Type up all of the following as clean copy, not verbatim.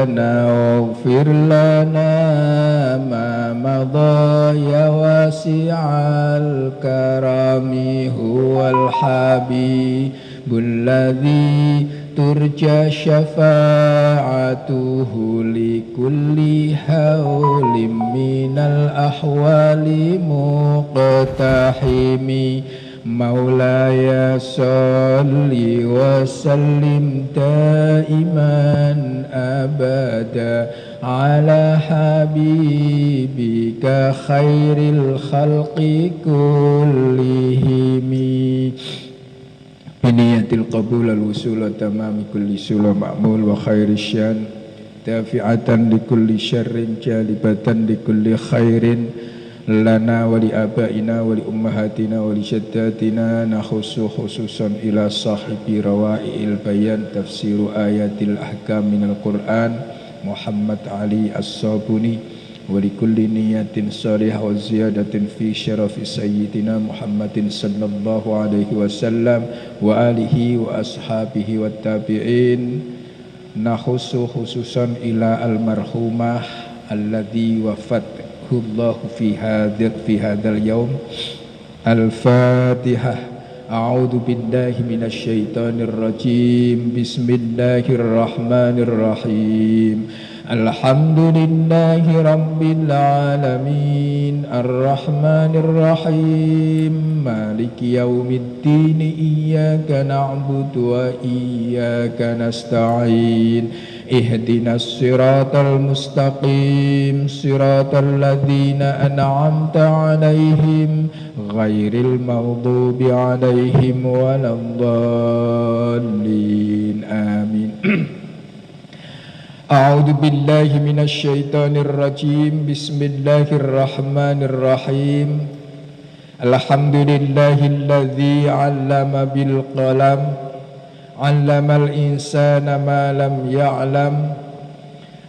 لنا واغفر لنا ما مضى يا واسع الكرم هو الحبيب الذي ترجى شفاعته لكل حول من الأحوال مقتحم مولاي صل وسلم دائما أبدا على حبيبك خير الخلق كلهم biniyatil qabul al-wusul tamami kulli sula ma'mul wa khairi syan dafi'atan li kulli syarrin jalibatan li kulli khairin lana wa li abaina wa li ummahatina wa li syaddatina nakhusu khususan ila sahibi rawa'il bayan tafsiru ayatil ahkam minal Qur'an Muhammad Ali As-Sabuni wa likulli niyatin salihah wa ziyadatin fi syarafi sayyidina Muhammadin sallallahu alaihi wasallam wa alihi wa ashabihi wa tabi'in nakhusu khususan ila almarhumah alladhi wafatahullahu fi hadal yawm al-fatihah. A'udhu billahi minasyaitanir rajim. Bismillahirrahmanirrahim. Alhamdulillahi rabbil alamin arrahmanir rahim maliki yaumiddin iyyaka na'budu wa iyyaka nasta'in ihdinas siratal mustaqim siratal ladzina an'amta 'alaihim ghairil maghdubi 'alaihim waladdallin amin. A'udzu billahi minasy syaithanir rajim. Bismillahirrahmanirrahim. Alhamdulillahilladzi 'allama bil qalam 'allamal insana ma lam ya'lam.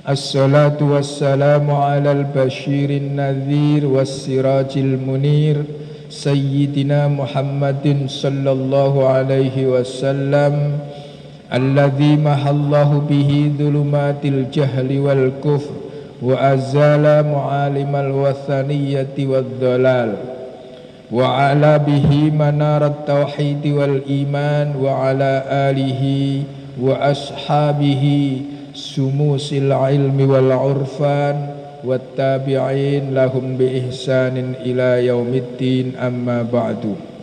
Assalatu wassalamu 'alal basyirin nadhir wassirajil munir sayyidina Muhammadin sallallahu alaihi wasallam alladzi mahallahu bihi dhulumatil jahli wal kufr wa azala mu'alimal wathaniyyati wad dhalal wa ala bihi manarat tauhid wal iman wa ala alihi wa ashabihi sumusil ilmi wal urfan wat tabi'in lahum bi ihsanin ila yaumiddin amma ba'du.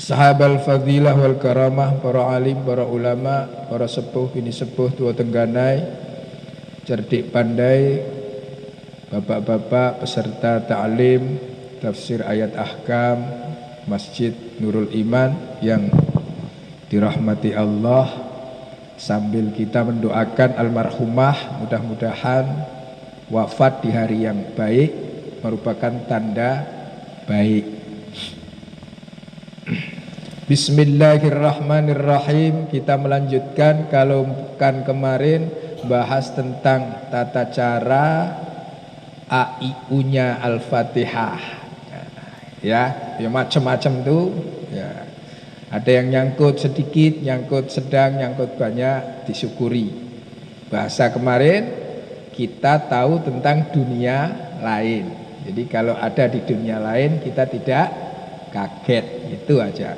Sahabal fadilah wal karamah, para alim, para ulama, para sepuh, bini sepuh, tua tengganai, cerdik pandai, bapak-bapak peserta ta'lim, tafsir ayat ahkam, Masjid Nurul Iman yang dirahmati Allah, sambil kita mendoakan almarhumah mudah-mudahan wafat di hari yang baik merupakan tanda baik. Bismillahirrahmanirrahim. Kita melanjutkan, kalau bukan kemarin bahas tentang tata cara AIU-nya Al-Fatihah. Ya macam-macam tuh. Ya. Ada yang nyangkut sedikit, nyangkut sedang, nyangkut banyak, disyukuri. Bahasa kemarin kita tahu tentang dunia lain. Jadi kalau ada di dunia lain kita tidak kaget, itu aja.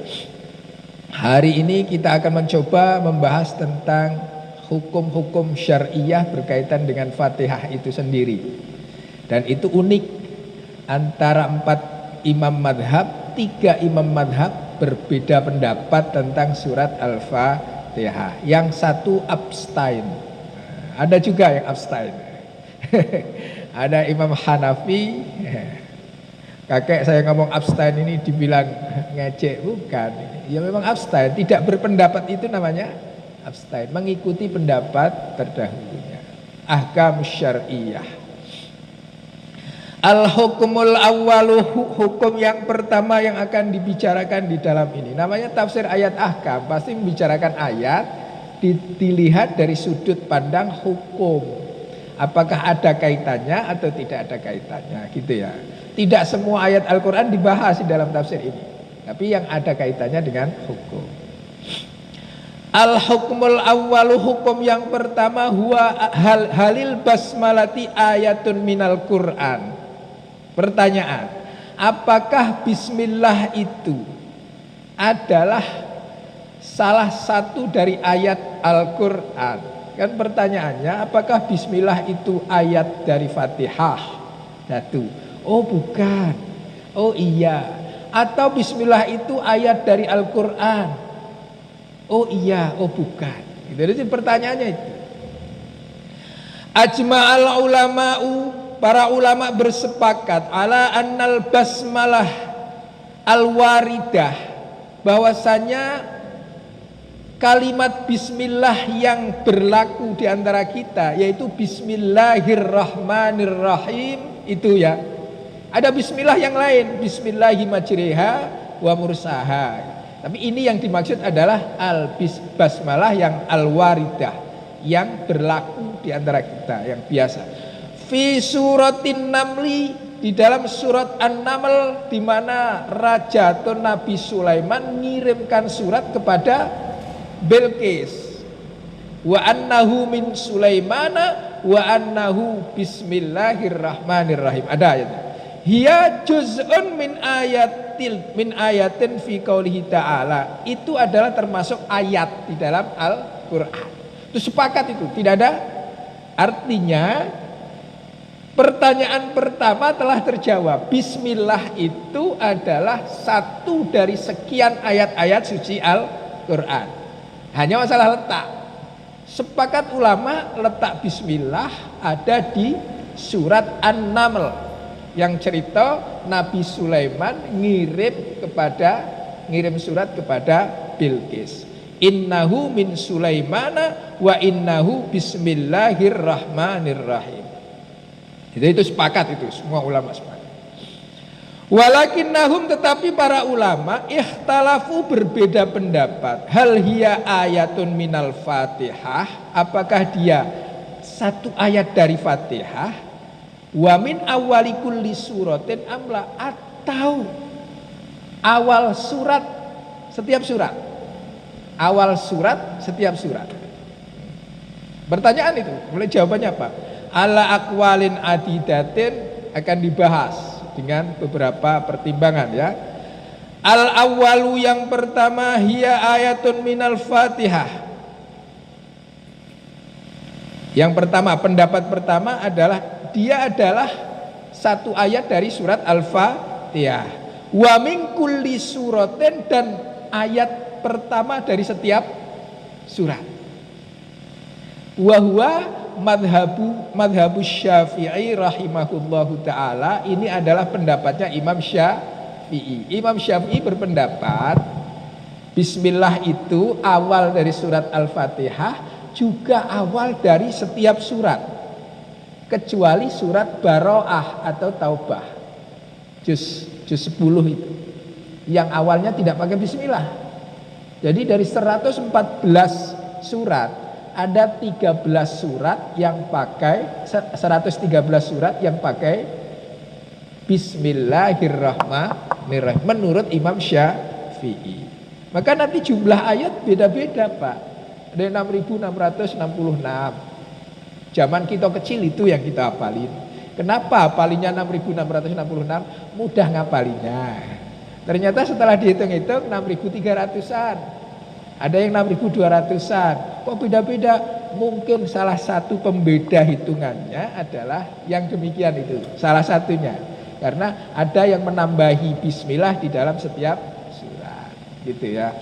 Hari ini kita akan mencoba membahas tentang hukum-hukum syariah berkaitan dengan Fatihah itu sendiri. Dan itu unik, antara 4 imam madhab, 3 imam madhab berbeda pendapat tentang surat Al-Fatihah. Yang satu abstain, ada juga yang abstain. Ada Imam Hanafi. Kakek saya ngomong abstain ini dibilang ngecek, bukan. Ya memang abstain, tidak berpendapat itu namanya abstain, mengikuti pendapat terdahulunya. Ahkam syariah. Al-hukmul awwalu, hukum yang pertama yang akan dibicarakan di dalam ini namanya tafsir ayat ahkam. Pasti membicarakan ayat, dilihat dari sudut pandang hukum. Apakah ada kaitannya atau tidak ada kaitannya, gitu ya. Tidak semua ayat Al-Quran dibahas di dalam tafsir ini, tapi yang ada kaitannya dengan hukum. Al hukmul awwalu, hukum yang pertama, huwa halil basmalati ayatun minal Quran. Pertanyaan, apakah bismillah itu adalah salah satu dari ayat Al-Quran? Kan pertanyaannya, apakah bismillah itu ayat dari Fatihah? Satu. Oh bukan. Oh iya. Atau bismillah itu ayat dari Al-Quran? Oh iya, oh bukan. Jadi pertanyaannya itu. Ajma'al ulama'u, para ulama bersepakat ala annal basmalah al-waridah, bahwasanya kalimat bismillah yang berlaku di antara kita, yaitu bismillahirrahmanirrahim itu ya. Ada bismillah yang lain, bismillahimajriha wa mursaha. Tapi ini yang dimaksud adalah basmalah yang al-waridah, yang berlaku di antara kita, yang biasa. Fi suratin namli, di dalam surat An-Naml, di mana Raja atau Nabi Sulaiman mengirimkan surat kepada Bilqis. Wa annahu min Sulaimana wa annahu bismillahirrahmanirrahim. Ada ayatnya. Hiya juz'un min ayatin fi qaulihi ta'ala. Itu adalah termasuk ayat di dalam Al-Qur'an. Itu sepakat itu, tidak ada. Artinya pertanyaan pertama telah terjawab. Bismillah itu adalah satu dari sekian ayat-ayat suci Al-Qur'an. Hanya masalah letak. Sepakat ulama letak bismillah ada di surat An-Naml, yang cerita Nabi Sulaiman ngirim surat kepada Bilqis. Innahu min Sulaimana wa innahu bismillahirrahmanirrahim. Jadi itu sepakat, itu semua ulama sepakat. Walakinnahum, tetapi para ulama ikhtalafu, berbeda pendapat. Hal hiya ayatun minal Fatihah, apakah dia satu ayat dari Fatihah? Wa min awwali kulli suratin amla, atau awal surat setiap surat. Awal surat setiap surat. Pertanyaan itu, mulai jawabannya apa? Ala aqwalin adidatin, akan dibahas dengan beberapa pertimbangan ya. Al awwalu, yang pertama, hiya ayatun minal Fatihah. Yang pertama, pendapat pertama adalah dia adalah satu ayat dari surat Al-Fatihah. Wa min kulli suratin, dan ayat pertama dari setiap surat. Wa huwa madhabu Syafi'i rahimahullahu ta'ala. Ini adalah pendapatnya Imam Syafi'i. Imam Syafi'i berpendapat bismillah itu awal dari surat Al-Fatihah, juga awal dari setiap surat, kecuali surat Baro'ah atau Taubah, juz 10 itu, yang awalnya tidak pakai bismillah. Jadi dari 114 surat ada 13 surat yang pakai 113 surat yang pakai bismillahirrahmanirrahim menurut Imam Syafi'i. Maka nanti jumlah ayat beda-beda, Pak. Ada 6.666. Zaman kita kecil itu yang kita hafalin. Kenapa hafalinya 6.666? Mudah ngapalinya. Ternyata setelah dihitung-hitung 6.300-an. Ada yang 6.200-an. Kok beda-beda? Mungkin salah satu pembeda hitungannya adalah yang demikian itu. Salah satunya. Karena ada yang menambahi bismillah di dalam setiap surat. Gitu ya.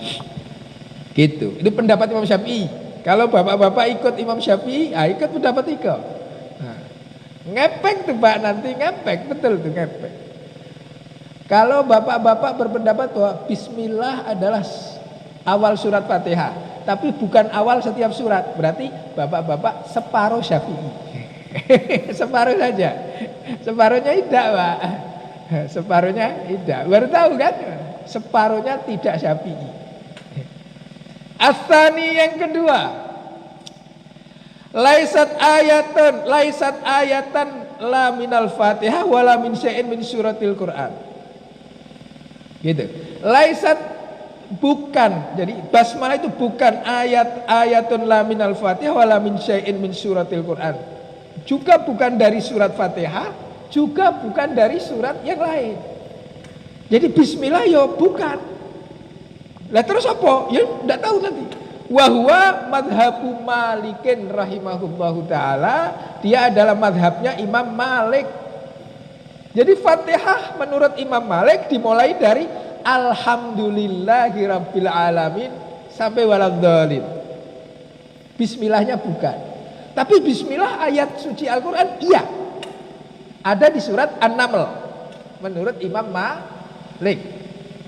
Gitu. Itu pendapat Imam Syafi'i. Kalau bapak-bapak ikut Imam Syafi'i, ikut pendapat Iko. Nah, ngepek tuh Pak, nanti ngepek, betul tuh ngepek. Kalau bapak-bapak berpendapat bahwa bismillah adalah awal surat Fatihah, tapi bukan awal setiap surat, berarti bapak-bapak separuh Syafi'i. Separuh saja. Separuhnya tidak, Pak. Separuhnya tidak. Baru tahu kan? Separuhnya tidak Syafi'i. Asani, yang kedua, laisat ayatan la minal Fatihah wala min syai'in min suratil Quran. Gitu. Laisat bukan. Jadi basmalah itu bukan ayatun la minal Fatihah wala min syai'in min suratil Quran. Juga bukan dari surat Fatihah, juga bukan dari surat yang lain. Jadi bismillah ya bukan. Lah terus apa? Ya enggak tahu nanti. Wa huwa madhabu Malikin rahimahullahu taala, dia adalah madhabnya Imam Malik. Jadi Fatihah menurut Imam Malik dimulai dari Alhamdulillahirabbil alamin sampai waladhdallin. Bismillahnya bukan. Tapi bismillah ayat suci Al-Qur'an iya. Ada di surat An-Naml menurut Imam Malik.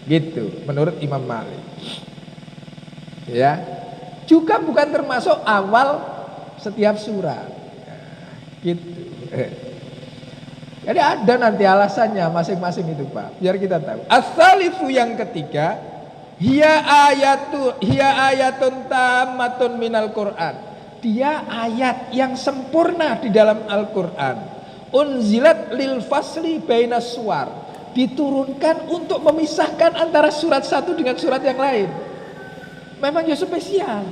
Gitu, menurut Imam Malik. Ya. Juga bukan termasuk awal setiap surat. Gitu. Jadi ada nanti alasannya masing-masing itu Pak, biar kita tahu. As-salisu yang ketiga, hiya ayatun tammatun minal Qur'an. Dia ayat yang sempurna di dalam Al-Qur'an. Unzilat lil fasli bainas suwar. Diturunkan untuk memisahkan antara surat satu dengan surat yang lain. Memang ya spesial.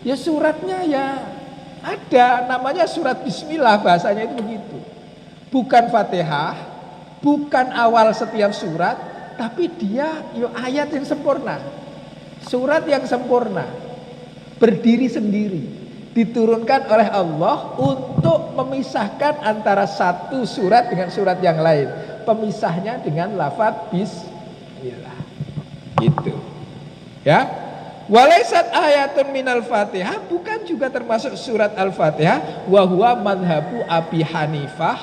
Ya suratnya ya ada, namanya surat bismillah, bahasanya itu begitu. Bukan Fatihah, bukan awal setiap surat, tapi dia ayat yang sempurna. Surat yang sempurna. Berdiri sendiri. Diturunkan oleh Allah untuk memisahkan antara satu surat dengan surat yang lain. Pemisahnya dengan lafaz bismillah. Gitu. Ya. Walaisat ayatun minal Fatihah, bukan juga termasuk surat Al-Fatihah, wa huwa madhabu Abi Hanifah.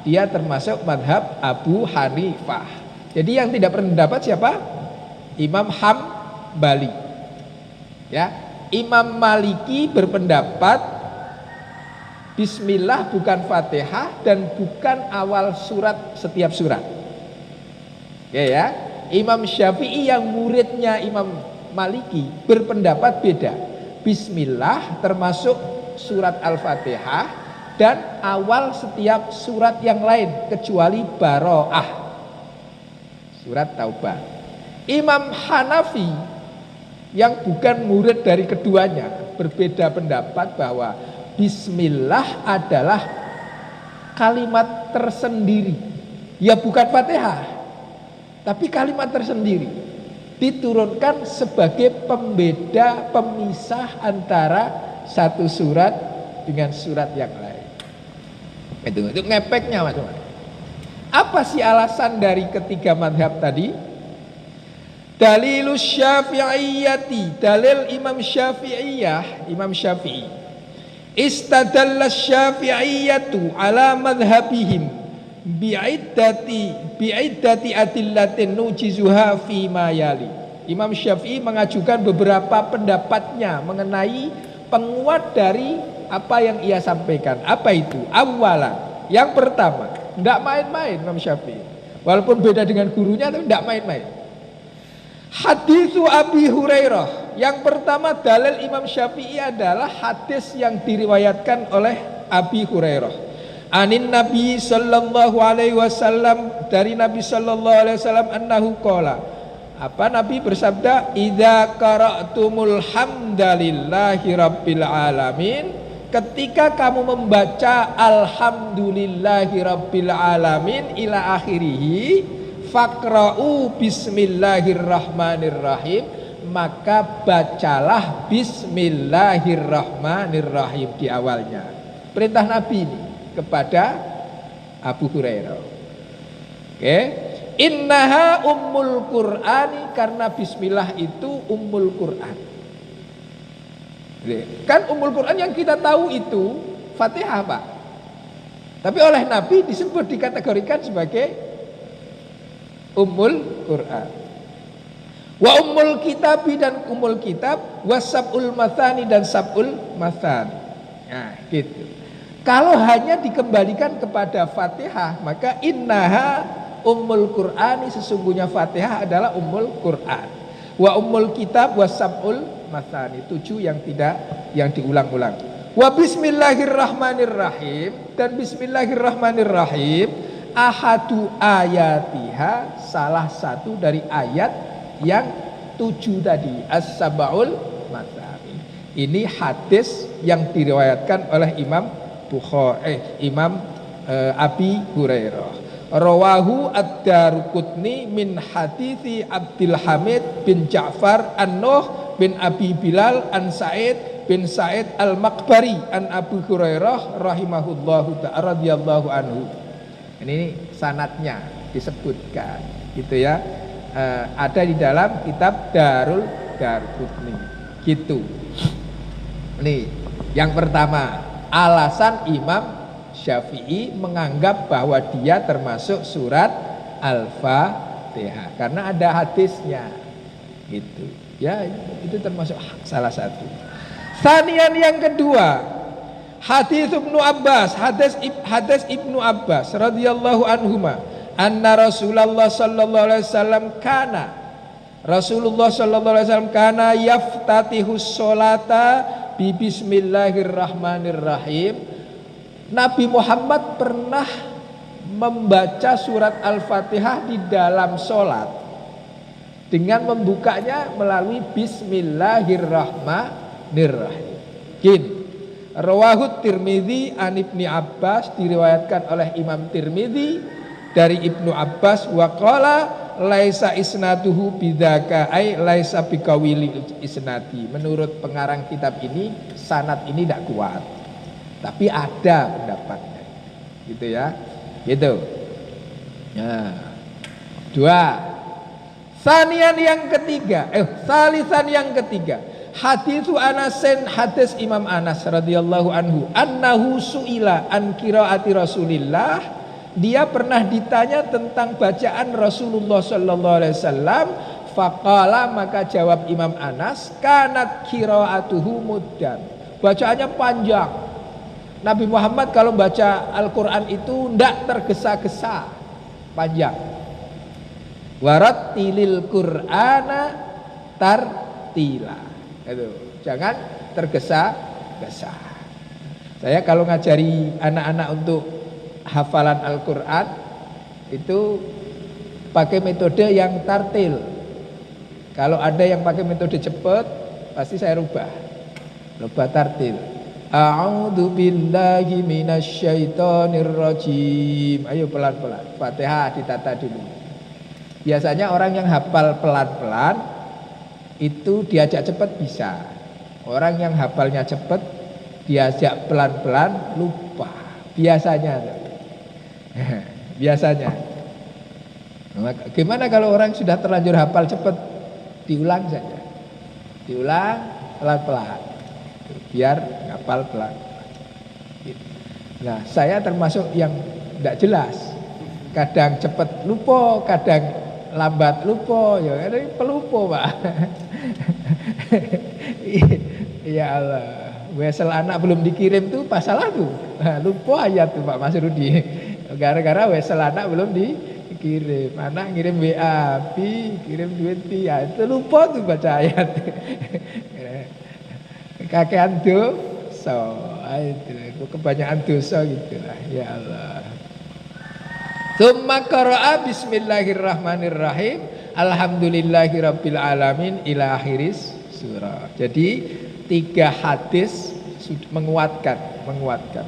Dia termasuk madhab Abu Hanifah. Jadi yang tidak berpendapat siapa? Imam Hambali. Ya, Imam Maliki berpendapat bismillah bukan Fatihah dan bukan awal surat setiap surat. Oke ya. Imam Syafi'i yang muridnya Imam Maliki berpendapat beda. Bismillah termasuk surat Al-Fatihah dan awal setiap surat yang lain kecuali Baro'ah, surat Taubah. Imam Hanafi yang bukan murid dari keduanya berbeda pendapat bahwa bismillah adalah kalimat tersendiri. Ya bukan Fatihah, tapi kalimat tersendiri. Diturunkan sebagai pembeda, pemisah antara satu surat dengan surat yang lain. Itu ngepeknya macam-macam. Apa sih alasan dari ketiga madhab tadi? Dalilus Syafi'iyati, dalil Imam Syafi'iyah, Imam Syafi'i. Istadalla Syafi'iyatu ala madhabihim bi'iddati adillatin nujizuha fi ma yali. Imam Syafi'i mengajukan beberapa pendapatnya mengenai penguat dari apa yang ia sampaikan. Apa itu? Awalan, yang pertama, tidak main-main Imam Syafi'i. Walaupun beda dengan gurunya, tapi tidak main-main. Hadisu Abi Hurairah. Yang pertama dalil Imam Syafi'i adalah hadis yang diriwayatkan oleh Abi Hurairah. Anin Nabi sallallahu alaihi wasallam, dari Nabi sallallahu alaihi wasallam annahu qala. Apa Nabi bersabda? Idza qara'tumul hamdalillahi rabbil alamin. Ketika kamu membaca alhamdulillahi rabbil alamin ila akhirih, faqra'u bismillahirrahmanirrahim, maka bacalah bismillahirrahmanirrahim di awalnya. Perintah Nabi ini kepada Abu Hurairah. Oke, innaha ummul Qur'ani, karena bismillah itu ummul Qur'an. Kan ummul Quran yang kita tahu itu Fatihah Pak. Tapi oleh Nabi disebut, dikategorikan sebagai ummul Quran. Wa ummul kitabi, dan ummul kitab, wa sab'ul mathani, dan sab'ul mathani. Nah gitu. Kalau hanya dikembalikan kepada Fatihah, maka innaha ummul Qur'ani, sesungguhnya Fatihah adalah ummul Quran. Wa ummul kitab wa sab'ul mathani, 7 yang tidak, yang diulang-ulang. Wa bismillahirrahmanirrahim, dan bismillahirrahmanirrahim ahadu ayatiha, salah satu dari ayat yang 7 tadi, as-sab'ul matsani. Ini hadis yang diriwayatkan oleh Imam Abi Hurairah. Rawahu ad-Daruqutni min hadithi Abdul Hamid bin Ja'far an-Nuh bin Abi Bilal an Sa'id bin Sa'id al-Maqbari an Abu Hurairah rahimahullahu ta'ala radhiyallahu anhu. Ini sanadnya disebutkan gitu ya. Ada di dalam kitab Daruqutni gitu. Nih, yang pertama, alasan Imam Syafi'i menganggap bahwa dia termasuk surat Al-Fatihah karena ada hadisnya gitu ya, itu termasuk salah satu. Sanian yang kedua, hadis Ibnu Abbas, hadis Ibnu Abbas radhiyallahu anhuma, anna Rasulullah sallallahu alaihi wasallam kana yaftatihus sholata bi bismillahirrahmanirrahim. Nabi Muhammad pernah membaca surat Al-Fatihah di dalam sholat dengan membukanya melalui Bismillahirrahmanirrahim. Rawahu Tirmidzi an Ibni Abbas, diriwayatkan oleh Imam Tirmidzi dari Ibnu Abbas, wa qala laisa isnaduhu bidzaka ai laisa biqawili isnadi. Menurut pengarang kitab ini, sanad ini tidak kuat, tapi ada pendapatnya, gitu ya, gitu. Nah, 2. Sanian yang ketiga, salisan yang ketiga, haditsu Anasin, hadis Imam Anas radhiyallahu anhu, annahu suila an qiraati Rasulillah. Dia pernah ditanya tentang bacaan Rasulullah sallallahu alaihi wasallam. Faqala, maka jawab Imam Anas, kanat qiraatuhu muddan. Bacaannya panjang. Nabi Muhammad kalau baca Al-Quran itu tidak tergesa-gesa, panjang. Warattilil Qur'ana tartila. Itu, jangan tergesa-gesa. Saya kalau ngajari anak-anak untuk hafalan Al-Quran itu pakai metode yang tartil. Kalau ada yang pakai metode cepat, pasti saya rubah tartil. A'udzu billahi minasyaitonir rajim. Ayo pelan-pelan. Fatihah ditata dulu. Biasanya orang yang hafal pelan-pelan itu diajak cepat bisa. Orang yang hafalnya cepat diajak pelan-pelan lupa. Biasanya. Gimana kalau orang sudah terlanjur hafal cepat? Diulang saja. Diulang pelan-pelan. Biar ngapal pelan. Nah, saya termasuk yang tidak jelas. Kadang cepat lupa, kadang lambat lupa. Ya, ini pelupa, Pak. Ya Allah, wesel anak belum dikirim tuh pasalah tuh. Lupa ayat tuh Pak Mas Rudi. Gara-gara wesel anak belum dikirim. Anak ngirim WA, kirim duit ya itu lupa tuh baca ayat. Kakean dosa, itu kebanyakan dosa gitulah, ya Allah. Tsumma qara'a bismillahirrahmanirrahim, alhamdulillahirabbil alamin ila akhiris surah. Jadi 3 hadis menguatkan.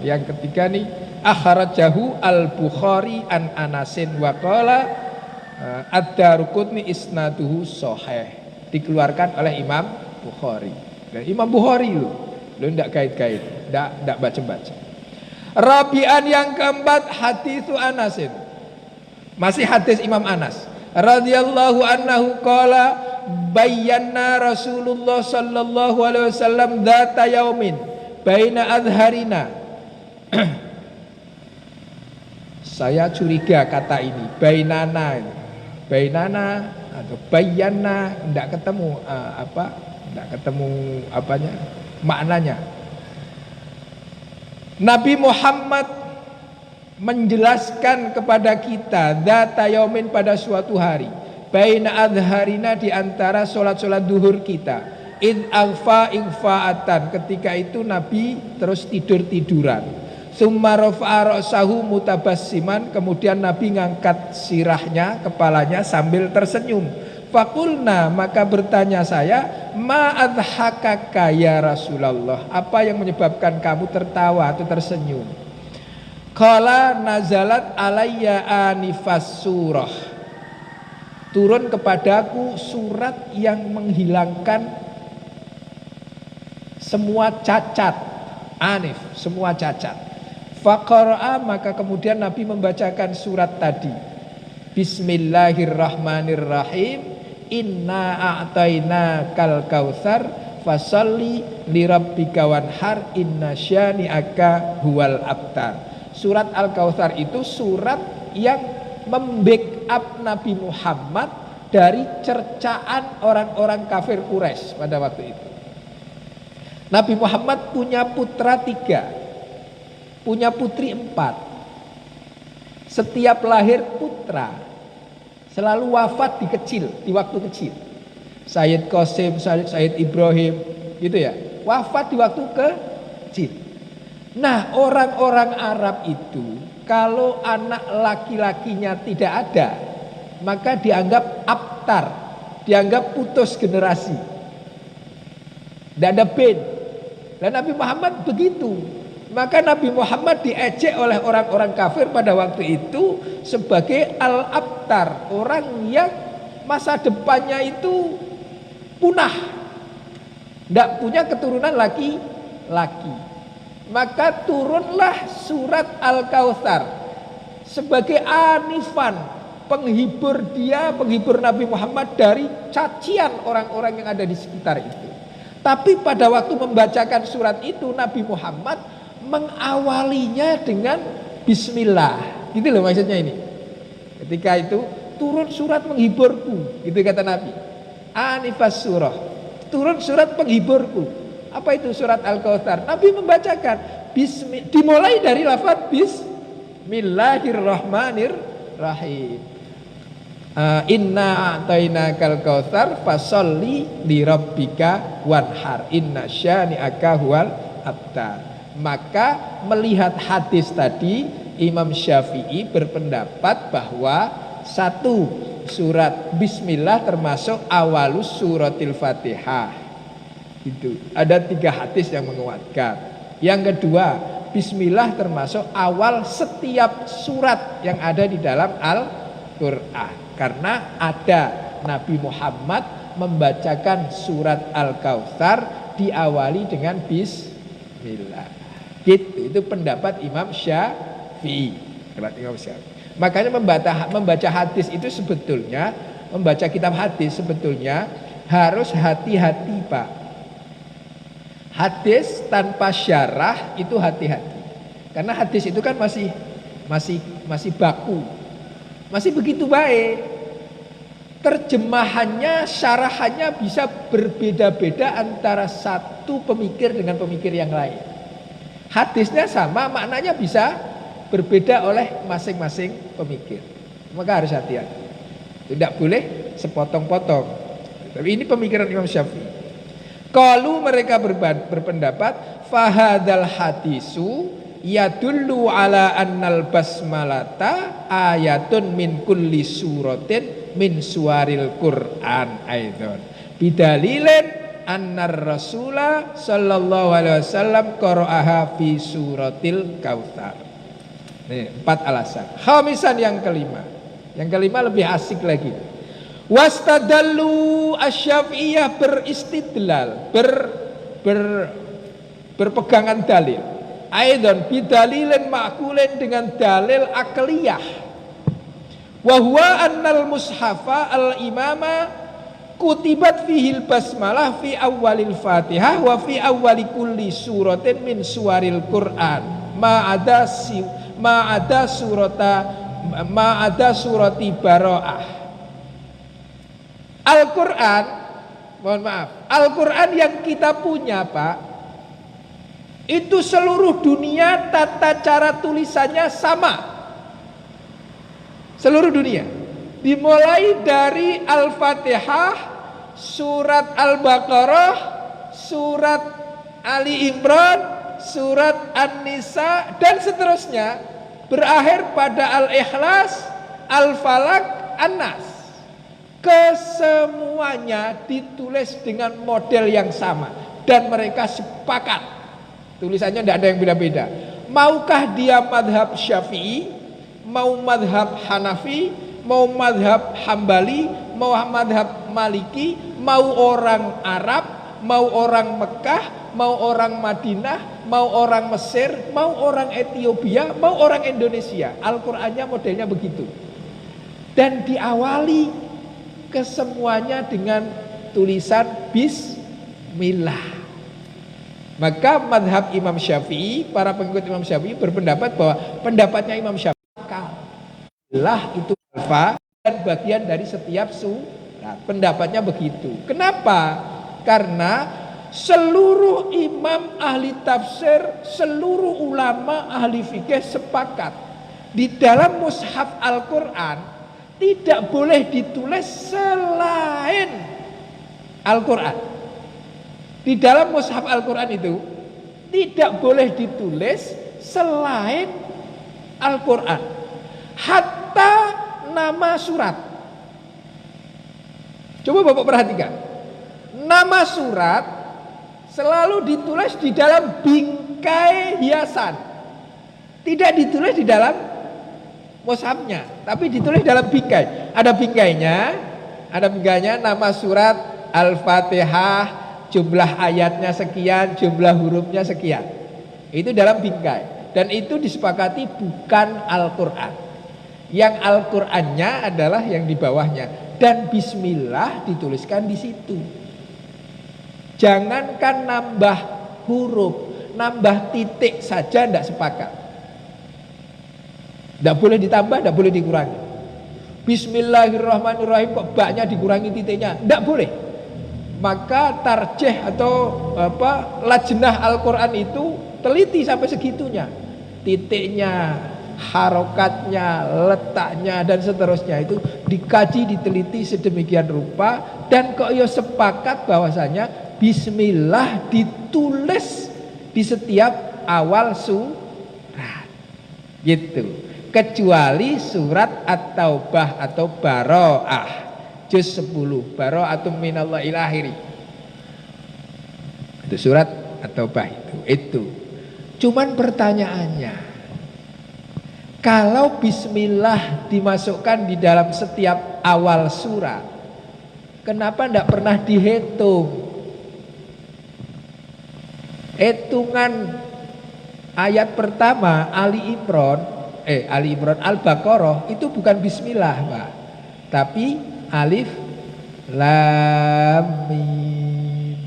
Yang ketiga nih, akhrajahu al-Bukhari an Anasin wa qala ad-Daruqutni isnaduhu shahih. Dikeluarkan oleh Imam Bukhari. Imam Bukhari lo ndak kait-kait, ndak baca-baca. Rabi'an yang keempat, haditsu Anasin. Masih hadis Imam Anas radhiyallahu anhu qala bayyana Rasulullah sallallahu alaihi wasallam dzata yaumin baina adharina. Saya curiga kata ini bainana atau bayyana, ndak ketemu tidak ketemu apanya maknanya. Nabi Muhammad menjelaskan kepada kita dzata yaumin, pada suatu hari, baina adharina, di antara solat-solat duhur kita, id alfa ingfaatan, ketika itu Nabi terus tidur-tiduran. Summa rafa'a ra'sahu mutabassiman, kemudian Nabi ngangkat sirahnya, kepalanya sambil tersenyum. Fakulna, maka bertanya saya, ma adhakaka ya Rasulullah, apa yang menyebabkan kamu tertawa atau tersenyum? Qala nazalat alayya anifas surah, turun kepadaku surat yang menghilangkan semua cacat. Anif, semua cacat. Faqara'a, maka kemudian Nabi membacakan surat tadi. Bismillahirrahmanirrahim. Inna a'tayna kal kautsar fasalli lirabbika wanhar inna syani'aka huwal abtar. Surat Al-Kautsar itu surat yang membackup Nabi Muhammad dari cercaan orang-orang kafir Quraisy pada waktu itu. Nabi Muhammad punya putra 3, punya putri 4. Setiap lahir putra selalu wafat di waktu kecil. Sayyid Qasim, Sayyid Ibrahim, gitu ya. Wafat di waktu kecil. Nah, orang-orang Arab itu kalau anak laki-lakinya tidak ada, maka dianggap abtar, dianggap putus generasi. Tidak ada bin. Dan Nabi Muhammad begitu. Maka Nabi Muhammad diejek oleh orang-orang kafir pada waktu itu sebagai al-abtar, orang yang masa depannya itu punah, tidak punya keturunan laki-laki. Maka turunlah surat Al-Kautsar sebagai anifan, penghibur Nabi Muhammad dari cacian orang-orang yang ada di sekitar itu. Tapi pada waktu membacakan surat itu, Nabi Muhammad mengawalinya dengan bismillah. Gitu loh maksudnya ini. Ketika itu turun surat menghiburku, gitu kata Nabi. Anifas surah, turun surat penghiburku. Apa itu surat Al-Kautsar? Nabi membacakan dimulai dari lafaz Bismillahirrahmanirrahim. Inna a'tainakal kautsar fasolli lirabbika wanhar inna syani'aka huwal abtar. Maka melihat hadis tadi, Imam Syafi'i berpendapat bahwa satu, surat Bismillah termasuk awalus suratil Fatihah. Itu ada 3 hadis yang menguatkan. Yang kedua, Bismillah termasuk awal setiap surat yang ada di dalam Al-Quran. Karena ada Nabi Muhammad membacakan surat Al-Kautsar diawali dengan Bismillah. Gitu, itu pendapat Imam Syafi'i. Makanya membaca hadis itu sebetulnya, membaca kitab hadis sebetulnya harus hati-hati, Pak. Hadis tanpa syarah itu hati-hati. Karena hadis itu kan masih baku. Masih begitu baik. Terjemahannya, syarahannya bisa berbeda-beda antara satu pemikir dengan pemikir yang lain. Hadisnya sama, maknanya bisa berbeda oleh masing-masing pemikir. Maka harus hati-hati. Tidak boleh sepotong-potong. Tapi ini pemikiran Imam Syafi'i. Kalau mereka berpendapat fahadal hadisu yadullu ala annal basmalata ayatun min kulli suratin min suwaril Qur'an aidan bidalilin annar rasula sallallahu alaihi wasallam qara'aha fi suratil Kautsar. Nih, 4 alasan. Khamisan, yang kelima. Yang kelima lebih asik lagi. Wastadallu asy-Syafi'iyah beristidlal, berpegangan dalil. Aidan bidalilin ma'qulin, dengan dalil akliyah. Wa huwa annal mushafa al-imama kutibat fihil basmalah fi awalil Fatihah wa fi awali kulli suratin min suwaril Qur'an ma ada surati Bara'ah. Al-Qur'an, mohon maaf, Al-Qur'an yang kita punya, Pak, itu seluruh dunia tata cara tulisannya sama. Seluruh dunia. Dimulai dari Al-Fatihah, surat Al-Baqarah, surat Ali Imran, surat An-Nisa, dan seterusnya, berakhir pada Al-Ikhlas, Al-Falaq, An-Nas. Kesemuanya ditulis dengan model yang sama dan mereka sepakat. Tulisannya tidak ada yang beda-beda. Maukah dia madhab Syafi'i, mau madhab Hanafi, mau madhab Hambali, mau madhab Maliki, mau orang Arab, mau orang Mekah, mau orang Madinah, mau orang Mesir, mau orang Ethiopia, mau orang Indonesia. Al-Qur'annya modelnya begitu. Dan diawali kesemuanya dengan tulisan Bismillah. Maka madhab Imam Syafi'i, para pengikut Imam Syafi'i berpendapat bahwa pendapatnya Imam Syafi'i lah itu alfa dan bagian dari setiap surat. Pendapatnya begitu. Kenapa? Karena seluruh imam ahli tafsir, seluruh ulama ahli fikih sepakat di dalam mushaf Al-Quran tidak boleh ditulis selain Al-Quran. Di dalam mushaf Al-Quran itu tidak boleh ditulis selain Al-Quran, hatta nama surat. Coba Bapak perhatikan, nama surat selalu ditulis di dalam bingkai hiasan, tidak ditulis di dalam mushafnya, tapi ditulis dalam bingkai. Ada bingkainya nama surat Al-Fatihah, jumlah ayatnya sekian, jumlah hurufnya sekian. Itu dalam bingkai. Dan itu disepakati bukan Al-Quran. Yang Al-Qurannya adalah yang di bawahnya. Dan Bismillah dituliskan di situ. Jangankan nambah huruf, nambah titik saja tidak sepakat. Tidak boleh ditambah, tidak boleh dikurangi. Bismillahirrahmanirrahim kok baknya dikurangi titiknya, tidak boleh. Maka tarjih atau lajnah Al-Quran itu teliti sampai segitunya, titiknya, harokatnya, letaknya dan seterusnya itu dikaji, diteliti sedemikian rupa, dan kok ya sepakat bahwasanya Bismillah ditulis di setiap awal surat gitu, kecuali surat At-Taubah atau Baro'ah juz 10, Bara'atum minallahil akhiri. Itu surat At-Taubah itu. Cuman pertanyaannya, kalau Bismillah dimasukkan di dalam setiap awal surat, kenapa tidak pernah dihitung? Hitungan ayat pertama Ali Imran Al-Baqarah itu bukan Bismillah, Pak, tapi Alif Lam Mim.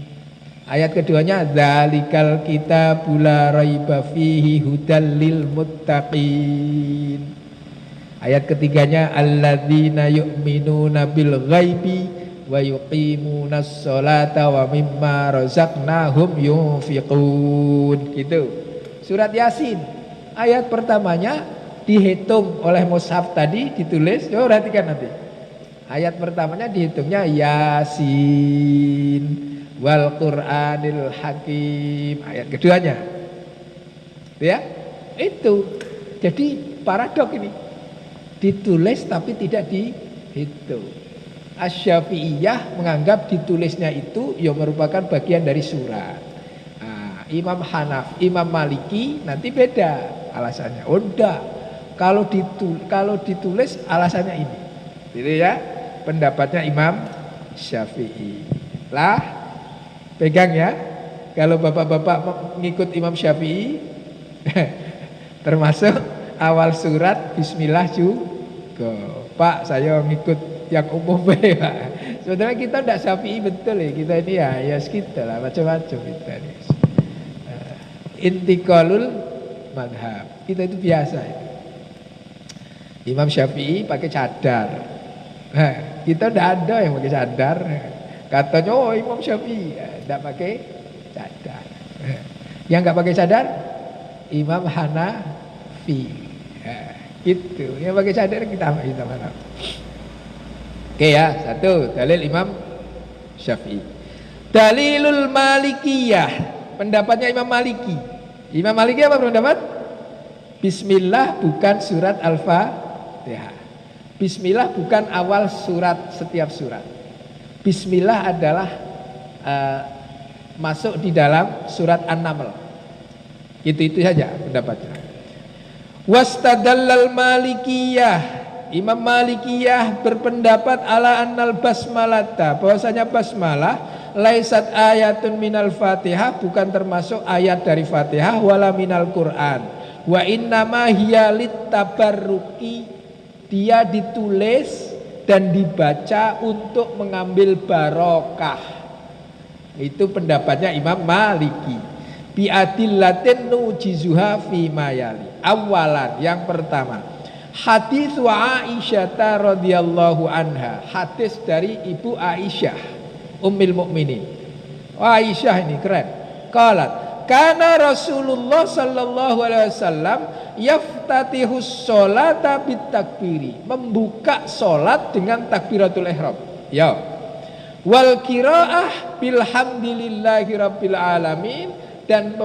Ayat keduanya dzalikal kitabul la raiba fihi hudal lil muttaqin. Ayat ketiganya alladzina yu'minuna bil ghaibi wa yuqimunas sholata wa mimma razaqnahum yunfiqun. Gitu. Surat Yasin ayat pertamanya dihitung oleh mushaf tadi, ditulis. Coba perhatikan nanti. Ayat pertamanya dihitungnya Yasin wal Qur'anil Hakim. Ayat keduanya, ya itu. Jadi paradok ini, ditulis tapi tidak dihitung. Asy-Syafi'iyah menganggap ditulisnya itu ya merupakan bagian dari surat. Imam Hanaf, Imam Maliki nanti beda alasannya. Oh enggak, kalau ditulis alasannya ini, gitu ya. Pendapatnya Imam Syafi'i. Lah, pegang ya. Kalau bapak-bapak mengikut Imam Syafi'i, termasuk awal surat Bismillah juga. Pak, saya ngikut yang umum Pak. Sebenarnya kita tidak Syafi'i betul ya. Kita ini ya sekitar lah, macam-macam kita ini. Intiqalul madhab, kita itu biasa itu. Imam Syafi'i pakai cadar. Kita tidak ada yang pakai cadar. Katanya oh Imam Syafi'i tidak pakai cadar. Yang nggak pakai cadar Imam Hanafi. Gitu. Yang pakai cadar kita mana? Oke ya, satu dalil Imam Syafi'i. Dalilul Malikiyah, pendapatnya Imam Maliki. Imam Maliki apa pendapat? Bismillah bukan surat Al-Fatihah. Bismillah bukan awal surat setiap surat. Bismillah adalah masuk di dalam surat An-Naml. Itu saja pendapatnya. Wastadallal Malikiyah, Imam Malikiyah berpendapat ala annal basmalata, bahwasanya basmalah laisat ayatun minal Fatihah, bukan termasuk ayat dari Fatihah, wala minal Quran. Wa innama hiya littabarruki, dia ditulis dan dibaca untuk mengambil barokah. Itu pendapatnya Imam Maliki. Bi adillatin nujizuha fi mayali. Awalan, yang pertama, hadis wa Aisyah radhiyallahu anha, hadis dari Ibu Aisyah Ummul Mukminin. Aisyah ini keren. Qalat, kana Rasulullah sallallahu alaihi wasallam yaftatihus sholata bitakbiri, membuka salat dengan takbiratul ihram. Ya. Wal qiraah bilhamdillahi rabbil alamin, dan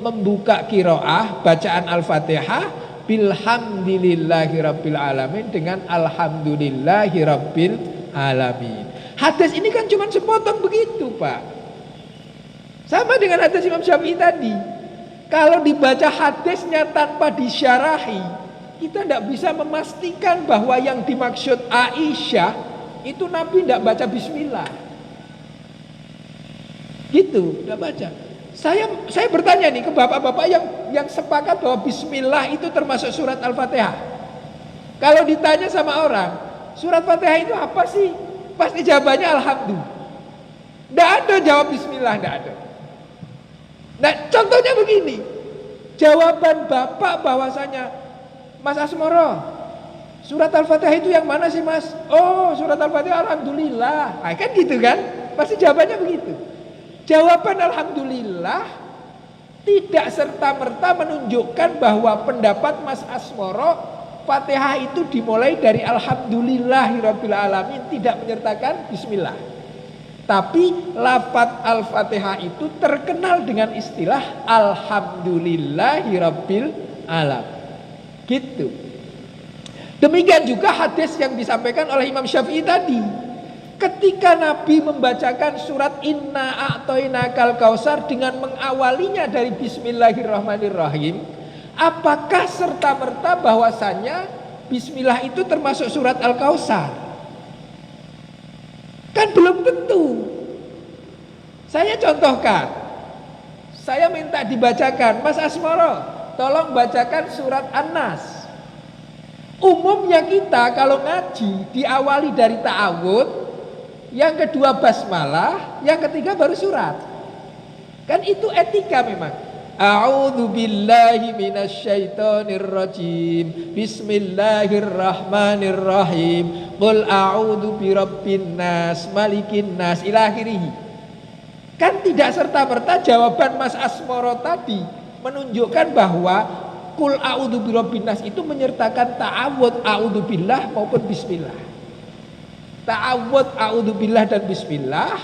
membuka qiraah bacaan Al-Fatihah bilhamdillahi rabbil alamin dengan alhamdulillahi rabbil alamin. Hadis ini kan cuma sepotong begitu, Pak. Sama dengan hadis Imam Syafi'i tadi. Kalau dibaca hadisnya tanpa disyarahi, kita tidak bisa memastikan bahwa yang dimaksud Aisyah itu Nabi tidak baca bismillah. Gitu, tidak baca. Saya bertanya nih ke bapak-bapak yang sepakat bahwa bismillah itu termasuk surat Al-Fatihah. Kalau ditanya sama orang, surat Fatihah itu apa sih? Pasti jawabannya alhamdulillah. Tidak ada jawab bismillah, tidak ada. Nah, contohnya begini. Jawaban bapak bahwasanya, Mas Asmoro, surat Al-Fatihah itu yang mana sih, Mas? Oh, surat Al-Fatihah alhamdulillah. Nah, kan gitu kan? Pasti jawabannya begitu. Jawaban alhamdulillah tidak serta-merta menunjukkan bahwa pendapat Mas Asmoro Fatihah itu dimulai dari alhamdulillahirabbil alamin, tidak menyertakan bismillah. Tapi lafaz Al-Fatihah itu terkenal dengan istilah alhamdulillahirabbil alamin. Gitu. Demikian juga hadis yang disampaikan oleh Imam Syafi'i tadi. Ketika Nabi membacakan surat Inna A'toinakal Kautsar dengan mengawalinya dari Bismillahirrahmanirrahim, apakah serta-merta bahwasanya Bismillah itu termasuk surat Al-Kautsar? Kan belum tentu. Saya contohkan, saya minta dibacakan, Mas Asmoro, tolong bacakan surat An-Nas. Umumnya kita kalau ngaji diawali dari ta'awud, yang kedua basmalah, yang ketiga baru surat. Kan itu etika memang. A'udzu billahi minasyaitonir rajim. Bismillahirrahmanirrahim. Qul a'udzu birabbin nas, malikin nas, ila akhirih. Kan tidak serta-merta jawaban Mas Asmoro tadi menunjukkan bahwa Qul a'udzu birabbin nas itu menyertakan ta'awudz a'udzu billah maupun bismillah. Ta'awudz a'udzubillah dan bismillah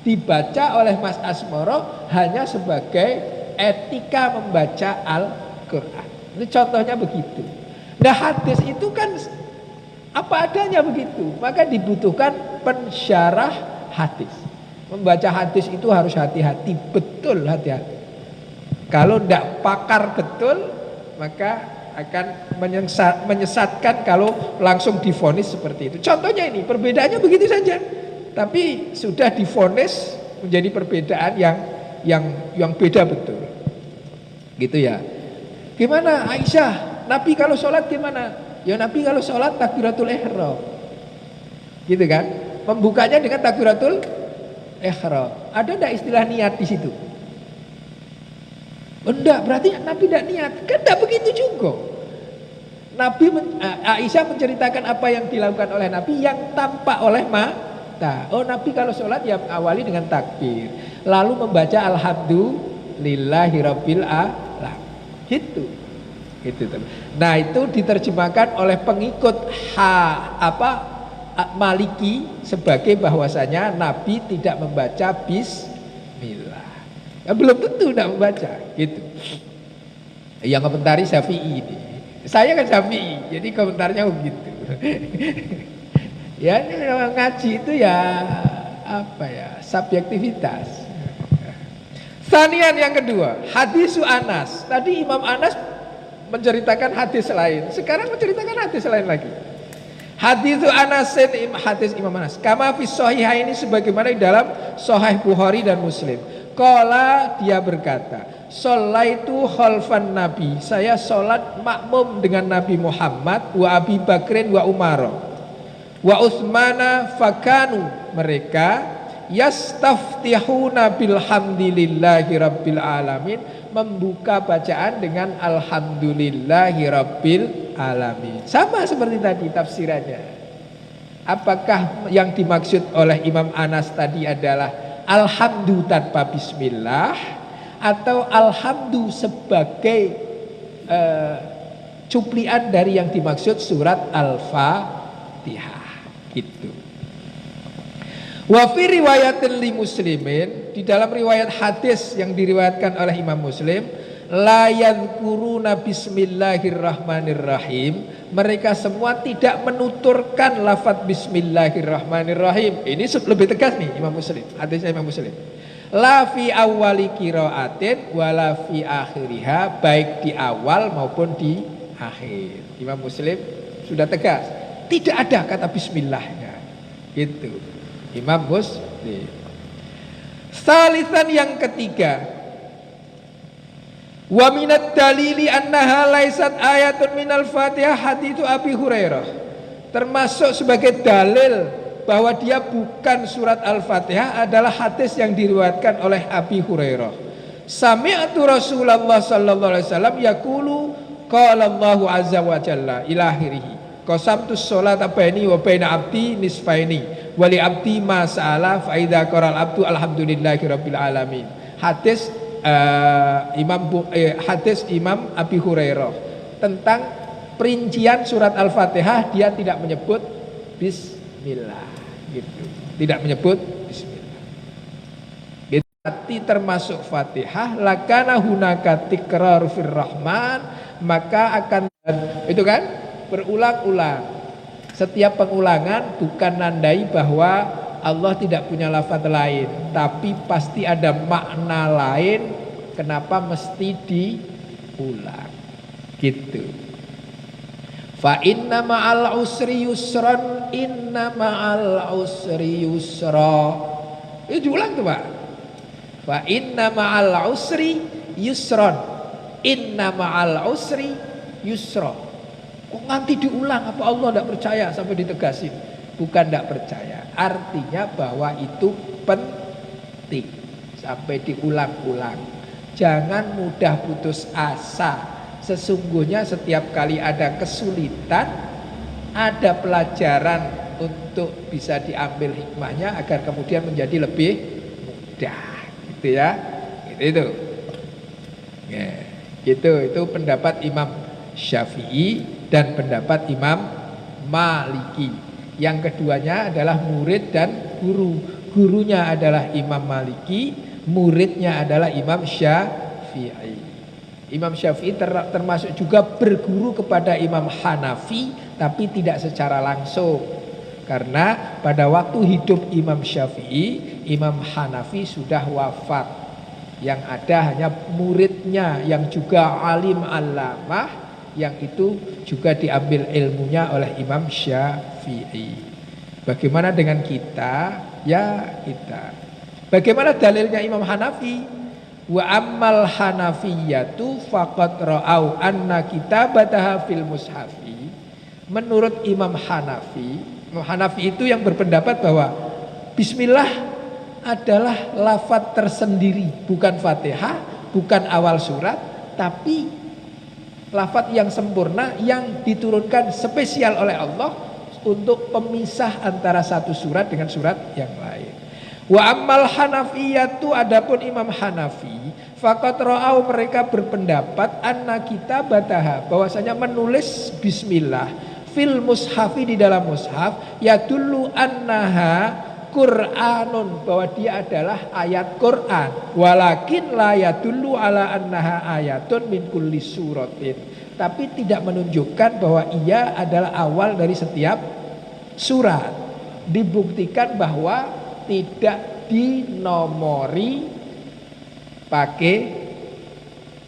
dibaca oleh Mas Asmoro hanya sebagai etika membaca Al-Quran. Ini contohnya begitu. Nah, hadis itu kan apa adanya begitu. Maka dibutuhkan pensyarah hadis. Membaca hadis itu harus hati-hati, betul hati-hati. Kalau tidak pakar betul, maka akan menyesatkan kalau langsung divonis seperti itu. Contohnya ini, perbedaannya begitu saja. Tapi sudah divonis menjadi perbedaan yang beda betul. Gitu ya. Gimana Aisyah? Nabi kalau sholat gimana? Ya Nabi kalau sholat takbiratul ihram. Gitu kan? Membukanya dengan takbiratul ihram. Ada enggak istilah niat di situ? Enggak, berarti Nabi tidak niat. Kan tidak begitu juga. Aisyah menceritakan apa yang dilakukan oleh Nabi yang tampak oleh mata. Oh, Nabi kalau sholat ya awali dengan takbir, lalu membaca alhamdulillahirabbil alamin. Gitu. Nah, itu diterjemahkan oleh pengikut Maliki sebagai bahwasanya Nabi tidak membaca bismillah. Belum tentu tidak membaca, gitu. Yang komentari Syafi'i ini. Saya kan Syafi'i, jadi komentarnya begitu. Ya ini ngaji itu ya apa ya, subjektivitas. Sanian yang kedua, hadisu Anas. Tadi Imam Anas menceritakan hadis lain, sekarang menceritakan hadis lain lagi. Hadisu Anasin, hadis Imam Anas. Kama fi shahihaini, sebagaimana di dalam Sahih Bukhari dan Muslim. Qala, dia berkata, sholaitu khalfan Nabi. Saya sholat makmum dengan Nabi Muhammad wa Abi Bakrin wa Umar wa Utsmana, fakanu, mereka yastaftihuna bilhamdillahi rabbil alamin, membuka bacaan dengan alhamdulillahi rabbil alamin. Sama seperti tadi tafsirannya. Apakah yang dimaksud oleh Imam Anas tadi adalah alhamdu tanpa bismillah, atau alhamdu sebagai cuplian dari yang dimaksud surat Al-Fatihah gitu. Wa fi riwayatin li Muslimin, di dalam riwayat hadis yang diriwayatkan oleh Imam Muslim, la yadhkuruna bismillahirrahmanirrahim, mereka semua tidak menuturkan lafaz bismillahirrahmanirrahim. Ini lebih tegas nih Imam Muslim, hadisnya Imam Muslim. La fi awwali qiraatin wa la fi akhiriha, baik di awal maupun di akhir. Imam Muslim sudah tegas, tidak ada kata bismillahnya gitu. Imam Muslim. Salisan yang ketiga, wa minad dalili annaha laisat ayatun minal Fatihah haditsu Abi Hurairah. Termasuk sebagai dalil bahwa dia bukan surat Al-Fatihah adalah hadis yang diriwayatkan oleh Abi Hurairah. Sami'tu Rasulullah sallallahu alaihi wasallam yaqulu qala Allahu azza wa jalla ila akhirih. Qasamtus sholata baini wa baina abdi nisfaini wali abdi ma sa'ala fa idza qaral abdu alhamdulillahi rabbil alamin. Hadis hadis Imam Abi Hurairah tentang perincian surat Al-Fatihah, dia tidak menyebut bismillah gitu. Tidak menyebut bismillah. Berarti termasuk Fatihah, lakana hunaka tikraru fir rahman, maka akan itu kan berulang-ulang. Setiap pengulangan bukan nandai bahwa Allah tidak punya lafaz lain, tapi pasti ada makna lain kenapa mesti diulang gitu. Fa inna ma'al usri yusran, inna ma'al usri yusra. Itu diulang tuh Pak. Fa inna ma'al usri yusran, inna ma'al usri yusra. Kok nanti diulang, apa Allah tidak percaya sampai ditegasin? Bukan tidak percaya, artinya bahwa itu penting sampai diulang-ulang. Jangan mudah putus asa. Sesungguhnya setiap kali ada kesulitan, ada pelajaran untuk bisa diambil hikmahnya agar kemudian menjadi lebih mudah, gitu ya. Itu. Ya, itu pendapat Imam Syafi'i dan pendapat Imam Maliki. Yang keduanya adalah murid dan guru. Gurunya adalah Imam Maliki, muridnya adalah Imam Syafi'i. Imam Syafi'i termasuk juga berguru kepada Imam Hanafi, tapi tidak secara langsung. Karena pada waktu hidup Imam Syafi'i, Imam Hanafi sudah wafat. Yang ada hanya muridnya yang juga alim allamah, yang itu juga diambil ilmunya oleh Imam Syafi'i. Bagaimana dengan kita? Ya kita. Bagaimana dalilnya Imam Hanafi? Wa ammal hanafiyatu faqad ra'au anna kitabataha fil mushafi. Menurut Imam Hanafi, Imam Hanafi itu yang berpendapat bahwa bismillah adalah lafaz tersendiri, bukan Fatihah, bukan awal surat, tapi lafaz yang sempurna yang diturunkan spesial oleh Allah untuk pemisah antara satu surat dengan surat yang lain. Wa ammal hanafiyatu, adapun Imam Hanafi, faqad ra'au, mereka berpendapat anna kitabataha, bahwasanya menulis bismillah fil mushafi, di dalam mushaf, yadullu annaha Qur'anun, bahwa dia adalah ayat Qur'an. Walakin la yadullu ala annaha ayatun min kulli suratin. tapi tidak menunjukkan bahwa ia adalah awal dari setiap surat. Dibuktikan bahwa tidak dinomori pakai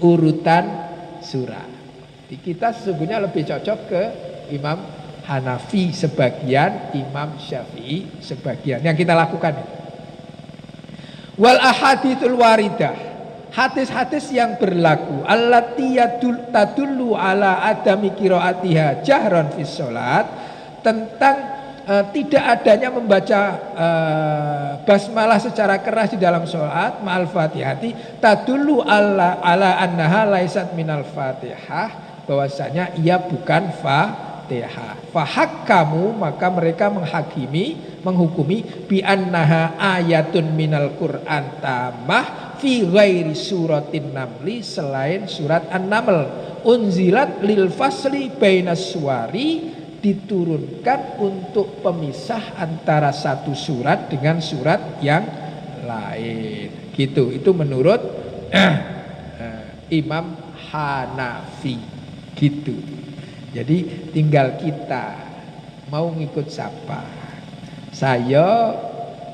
urutan surat. Kita sesungguhnya lebih cocok ke Imam Hanafi sebagian, Imam Syafi'i sebagian. Yang kita lakukan ini. Wal ahaditsul waridah, hadis-hadis yang berlaku allati tadullu ala adami qiraatiha jahran fis salat, tentang tidak adanya membaca basmalah secara keras di dalam salat ma'al fatihati, tadullu ala annaha laisat minal fatihah, bahwasanya ia bukan fatihah. Fahak kamu, maka mereka menghukumi bi annaha ayatun minal Qur'an tamah fi ghairi suratin namli, selain surat An-Naml, unzilat lil fasli bainas suwari, diturunkan untuk pemisah antara satu surat dengan surat yang lain. Gitu. Itu menurut Imam Hanafi. Gitu. Jadi tinggal kita mau ngikut siapa. Saya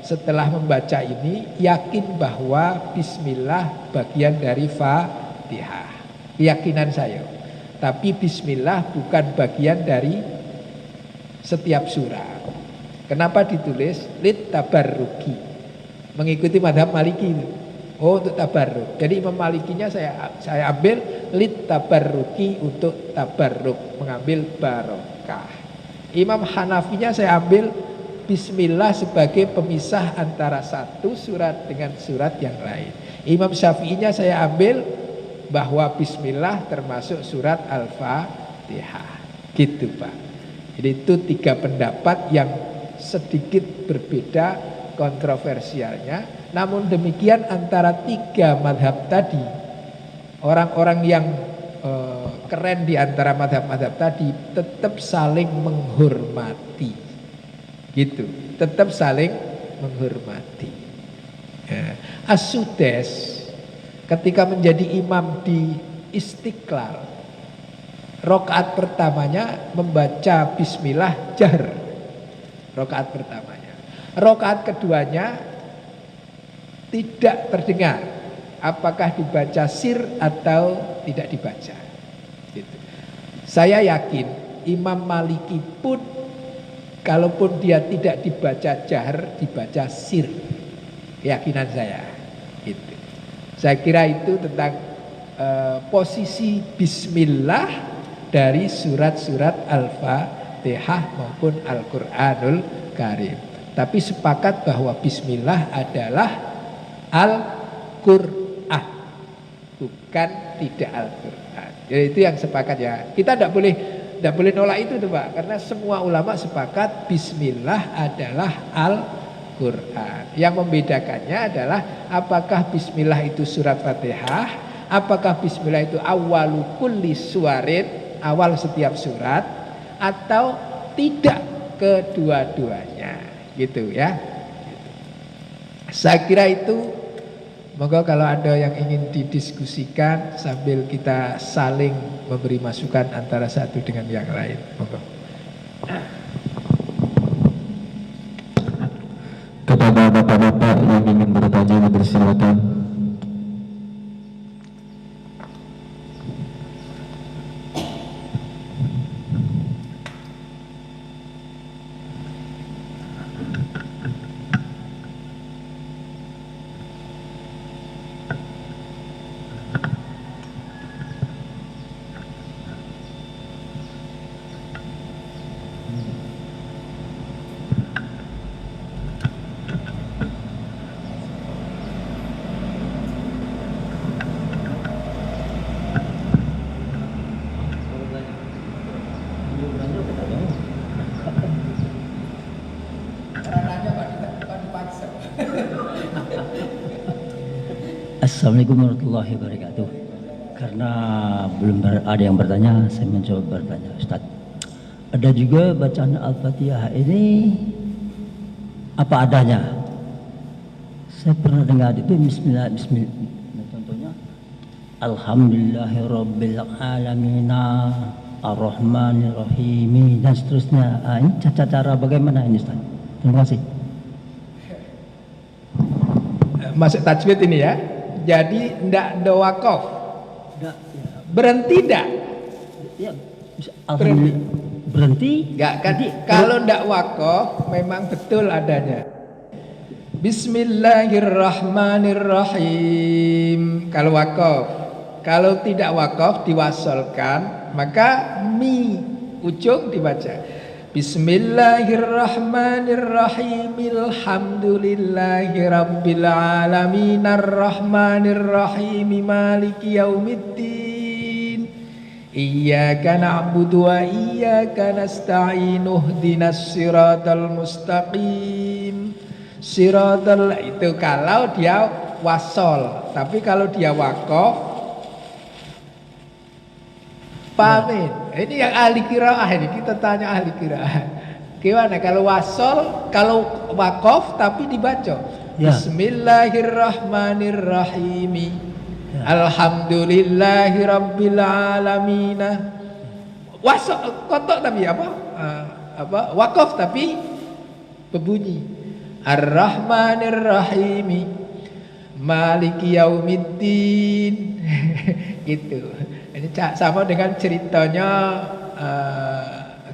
setelah membaca ini yakin bahwa bismillah bagian dari Fatihah. Keyakinan saya. Tapi bismillah bukan bagian dari setiap surat. Kenapa ditulis lit tabarruki? Mengikuti madhab Maliki itu. Oh, untuk tabarruk. Jadi Imam Malikinya saya ambil lit tabarruki, untuk tabarruk, mengambil barokah. Imam Hanafinya saya ambil bismillah sebagai pemisah antara satu surat dengan surat yang lain. Imam Syafi'inya saya ambil bahwa bismillah termasuk surat Al-Fatihah. Gitu, Pak. Jadi itu 3 pendapat yang sedikit berbeda kontroversialnya. Namun demikian antara 3 madhab tadi, orang-orang yang keren di antara madhab-madhab tadi tetap saling menghormati. Gitu, tetap saling menghormati. As-Sudes ketika menjadi imam di Istiqlal, rakaat pertamanya membaca bismillah jahr. Rakaat pertamanya. Rakaat keduanya tidak terdengar apakah dibaca sir atau tidak dibaca. Gitu. Saya yakin Imam Maliki pun kalaupun dia tidak dibaca jahr, dibaca sir. Keyakinan saya. Gitu. Saya kira itu tentang posisi bismillah dari surat-surat Al-Fatihah maupun Al-Quranul Karim. Tapi sepakat bahwa bismillah adalah Al-Quran, bukan tidak Al-Quran. Jadi itu yang sepakat ya. Kita tidak boleh nolak itu tuh, Pak, karena semua ulama sepakat bismillah adalah Al-Quran. Yang membedakannya adalah apakah bismillah itu surat Fatihah, apakah bismillah itu awalu kulli suwarin, awal setiap surat, atau tidak, kedua-duanya. Gitu ya. Saya kira itu. Moga kalau ada yang ingin didiskusikan sambil kita saling memberi masukan antara satu dengan yang lain. Moga. Kepada bapak-bapak yang ingin bertanya, bersilakan. Assalamualaikum warahmatullahi wabarakatuh. Karena belum ada yang bertanya, saya mencoba bertanya, Ustaz. Ada juga bacaan Al-Fatihah ini apa adanya. Saya pernah dengar itu bismillah, contohnya Alhamdulillahirabbil alamin Ar-Rahmanir Rahim dan seterusnya. Ini cara bagaimana ini Ustaz? Terima kasih. Masuk tajwid ini ya. Jadi ndak ada wakaf. Berhenti ndak? Ya, alhamdulillah. Berhenti? Enggak kan? Kalau ndak wakaf memang betul adanya. Bismillahirrahmanirrahim. Kalau wakaf. Kalau tidak wakaf diwasolkan, maka mi ujung dibaca. Bismillahirrahmanirrahim. Alhamdulillahirabbil alamin arrahmanirrahim maliki yaumiddin. Iyyaka na'budu wa iyyaka nasta'in ihdinas siratal mustaqim. Siratal itu kalau dia wasol, tapi kalau dia wakaf pamin. Ini yang ahli qiraah ini, kita tanya ahli qiraah. Gimana kalau wasol, kalau wakaf tapi dibaca Ya. Bismillahirrahmanirrahim. Ya. Alhamdulillahirabbil alamin. Wasol kotok tapi apa? Wakaf tapi berbunyi. Ar-Rahmanir-Rahim. Maliki yaumiddin. Gitu. Ini sama dengan ceritanya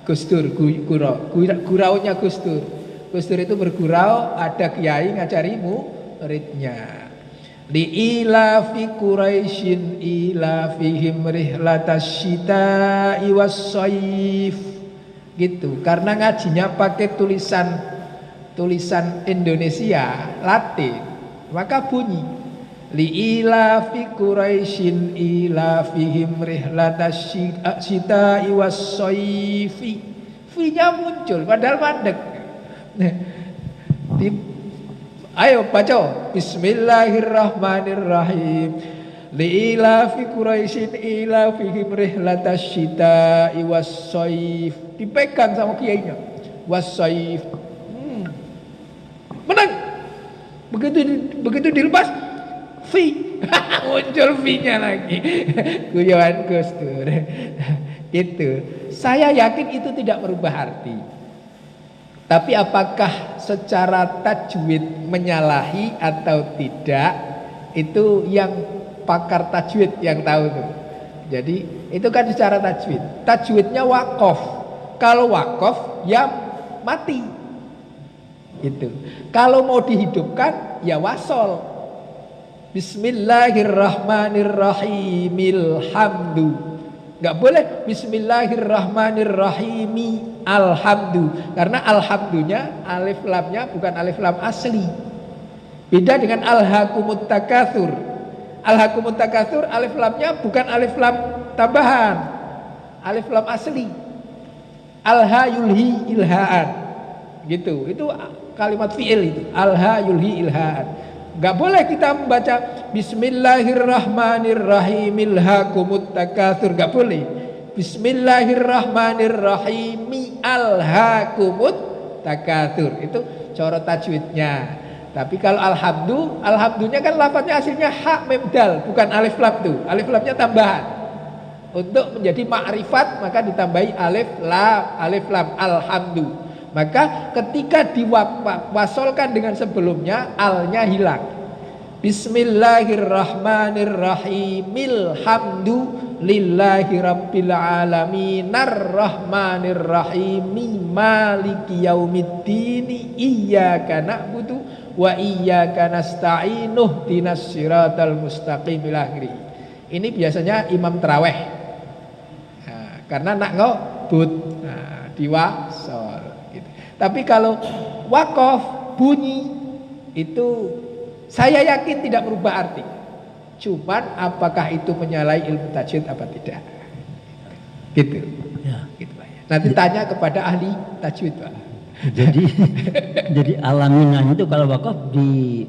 Gus Dur, guraunya Gus Dur. Gus Dur itu bergurau, ada kiai ngajari muridnya. Li'ilafi Quraisyin ilafihim rihlatas syita'i was-shaif. Gitu. Karena ngajinya pakai tulisan Indonesia, Latin, maka bunyi li'ilafi Quraisyin ilafihim rihlatas syita'i was-shaifi. Fi-nya muncul padahal mandek. Ayo baca Bismillahirrahmanirrahim. Li'ilafi Quraisyin ilafihim rihlatas syita'i was-shaif. Dipegang sama kiainya. Was-shaif. Menang. Begitu dilepas fi muncul fi-nya lagi. Guyonan Gus Dur. Gitu. Saya yakin itu tidak merubah arti. Tapi apakah secara tajwid menyalahi atau tidak, itu yang pakar tajwid yang tahu tuh. Jadi itu kan secara tajwid. Tajwidnya wakaf. Kalau wakaf ya mati. Itu. Kalau mau dihidupkan ya wasol. Bismillahirrahmanirrahim. Alhamdu. Enggak boleh Bismillahirrahmanirrahim alhamdu. Karena alhamdunya alif lamnya bukan alif lam asli. Beda dengan alhaakumut takatsur. Alhaakumut takatsur alif lamnya bukan alif lam tambahan. Alif lam asli. Alha yulhi ilhaan. Gitu. Itu kalimat fi'il itu. Alha yulhi ilhaan. Enggak boleh kita membaca Bismillahirrahmanirrahim ilhaakumut takatsur, enggak boleh. Bismillahirrahmanirrahim alhaakumut takatsur. Itu cara tajwidnya. Tapi kalau alhamdunya kan lafadznya aslinya ha mim dal, bukan alif lam tuh. Alif lamnya tambahan. Untuk menjadi ma'rifat maka ditambahi alif lam alhamdu. Maka ketika diwasolkan dengan sebelumnya alnya hilang. Bismillahirrahmanirrahim. Alhamdulillahi rabbil alamin arrahmanirrahim maliki yaumiddin iyyaka na'budu wa iyyaka nasta'in ihdinas siratal mustaqim ila akhirih. Ini biasanya imam tarawih. Nah, karena nak ngebut diwasol. Tapi kalau wakaf bunyi itu saya yakin tidak berubah arti. Cuman apakah itu menyalahi ilmu tajwid apa tidak? Gitu. Ya. Gitu Pak. Nanti tanya kepada ahli tajwid Pak. Jadi alaminah itu kalau wakaf di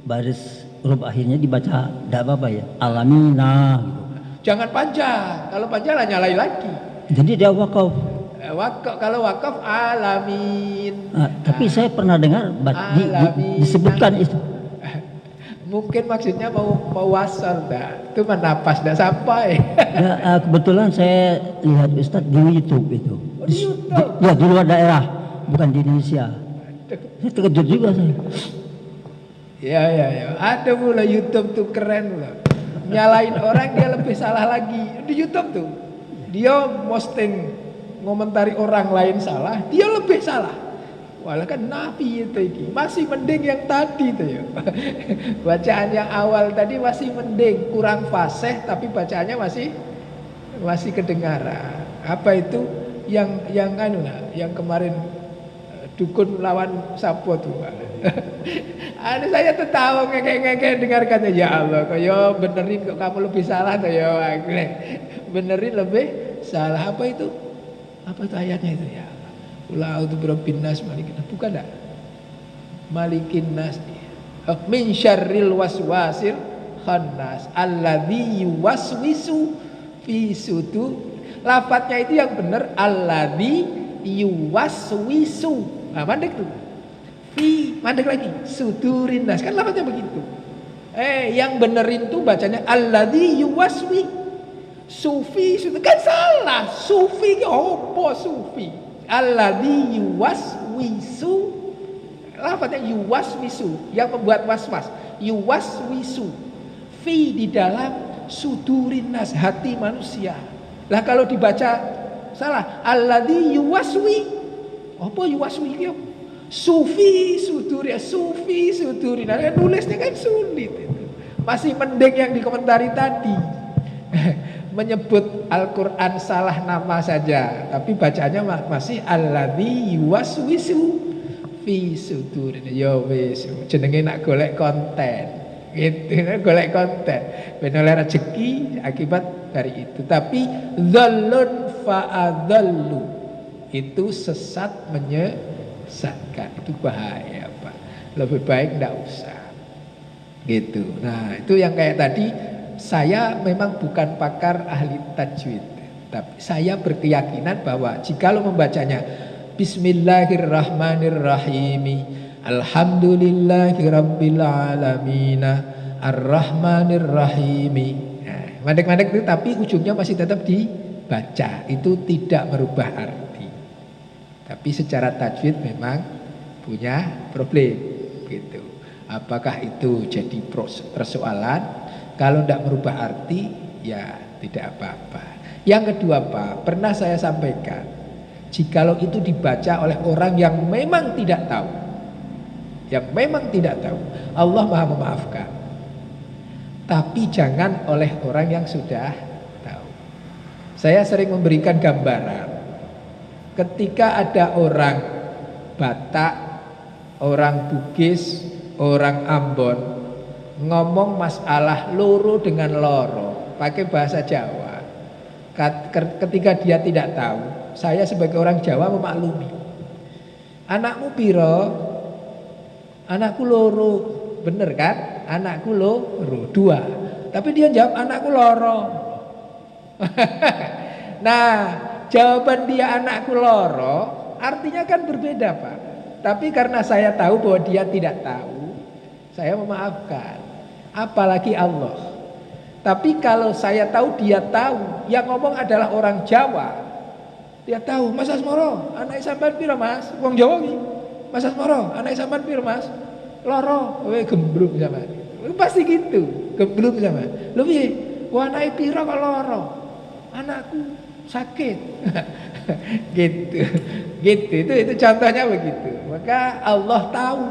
baris huruf akhirnya dibaca tidak apa-apa ya. Alaminah gitu. Jangan panjang. Kalau panjang lah nyalai lagi. Jadi dia wakaf. Kalau wakaf alamin. Tapi saya pernah dengar disebutkan itu. Mungkin maksudnya mau wasal dah. Itu mah napas dah sampai. Ya, kebetulan saya lihat Ustadz di YouTube itu. Oh, di YouTube? Ya, di luar daerah, bukan di Indonesia. Saya terkejut juga saya. Ya. Ada pula YouTube tuh keren pula. Nyalain orang dia lebih salah lagi. Di YouTube tuh. Dia posting ngomentari orang lain salah, dia lebih salah. Walau kan Nabi itu iki. Masih mending yang tadi tuh ya. Bacaan yang awal tadi masih mending, kurang fasih tapi bacaannya masih kedengaran. Apa itu yang anu lah, yang kemarin dukun lawan sapo tuh. Ada saya tertawa ngekek dengarkan ya Allah, kaya benerin kok kamu lebih salah tuh ya. Benerin lebih salah apa itu? Apa itu ayatnya itu ya? A'udzu birabbin nas malikin nas. Bukan enggak? Malikin nas. Min syarril waswasir khannas alladzi yuwaswisu fi sudur. Lafadznya itu yang benar alladzi yuwaswisu. Nah, mandek tuh. Fi, mandek lagi. Sudurin nas. Kan lafadznya begitu. Yang benerin tuh bacanya alladzi yuwaswi. Sufi itu kan salah. Sufi opo sufi? Alladzi yuwaswisu, lafadznya yuwaswisu, yang membuat waswas. Yuwaswisu fi, di dalam sudurin nas, hati manusia. Lah kalau dibaca salah, alladzi yuwaswi, apa yuwaswi itu? Sufi suduri, sufi suduri. Nah, nulisnya kan sulit itu. Masih mending yang dikomentari tadi. Menyebut Al-Quran salah nama saja, tapi bacaannya masih alladzi yuwaswisu fi sudur. Ya wis, jenenge nak golek konten. Gitu, golek konten. Ben oleh rezeki akibat dari itu. Tapi dzallun fa'adzallu. Itu sesat menyesatkan. Itu bahaya, Pak. Lebih baik enggak usah. Gitu. Nah, itu yang kayak tadi. Saya memang bukan pakar ahli tajwid, tapi saya berkeyakinan bahwa jikalau membacanya Bismillahirrahmanirrahim, Alhamdulillahirabbil alamin, Arrahmanirrahim. Nah, mandek-mandek itu tapi ujungnya masih tetap dibaca. Itu tidak merubah arti. Tapi secara tajwid memang punya problem gitu. Apakah itu jadi persoalan? Kalau tidak merubah arti, ya tidak apa-apa. Yang kedua, Pak, pernah saya sampaikan, jikalau itu dibaca oleh orang yang memang tidak tahu, Allah Maha memaafkan. Tapi jangan oleh orang yang sudah tahu. Saya sering memberikan gambaran, ketika ada orang Batak, orang Bugis, orang Ambon ngomong masalah loro dengan loro pakai bahasa Jawa, ketika dia tidak tahu, saya sebagai orang Jawa memaklumi. Anakmu piro? Anakku loro. Bener kan? Anakku loro, 2. Tapi dia jawab anakku loro. Nah, jawaban dia anakku loro artinya kan berbeda, Pak. Tapi karena saya tahu bahwa dia tidak tahu, saya memaafkan. Apalagi Allah. Tapi kalau saya tahu dia tahu, yang ngomong adalah orang Jawa, dia tahu, Mas Asmoro, anak sampean piro Mas? Wong Jawa iki. Mas Asmoro, anak sampean piro Mas? Loro, kowe gemblung sama. Pasti gitu, gemblung sama. Lho piye? Wah, anake piro kok loro? Anakku sakit. Gitu. Itu contohnya begitu. Maka Allah tahu.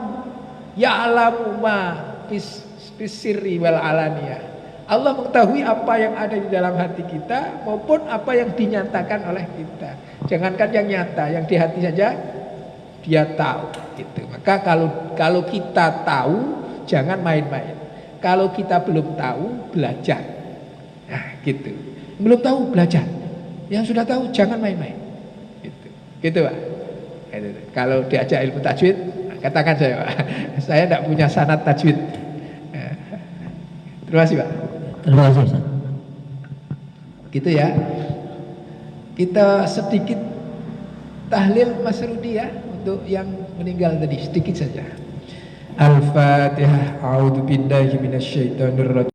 Ya'lamu ma fisirri wal alaniyah. Allah mengetahui apa yang ada di dalam hati kita maupun apa yang dinyatakan oleh kita. Jangankan yang nyata, yang di hati saja dia tahu gitu. Maka kalau kita tahu jangan main-main. Kalau kita belum tahu belajar. Nah, gitu. Belum tahu belajar. Yang sudah tahu jangan main-main. Gitu. Gitu, Pak. Gitu. Kalau diajak ilmu tajwid, katakan saya, Pak. Saya tidak punya sanad tajwid. Terima kasih, Pak. Terima kasih, Ustaz. Gitu ya. Kita sedikit tahlil Mas Rudi ya untuk yang meninggal tadi, sedikit saja. Al-Fatihah. A'udzu billahi minasyaitonir rajim.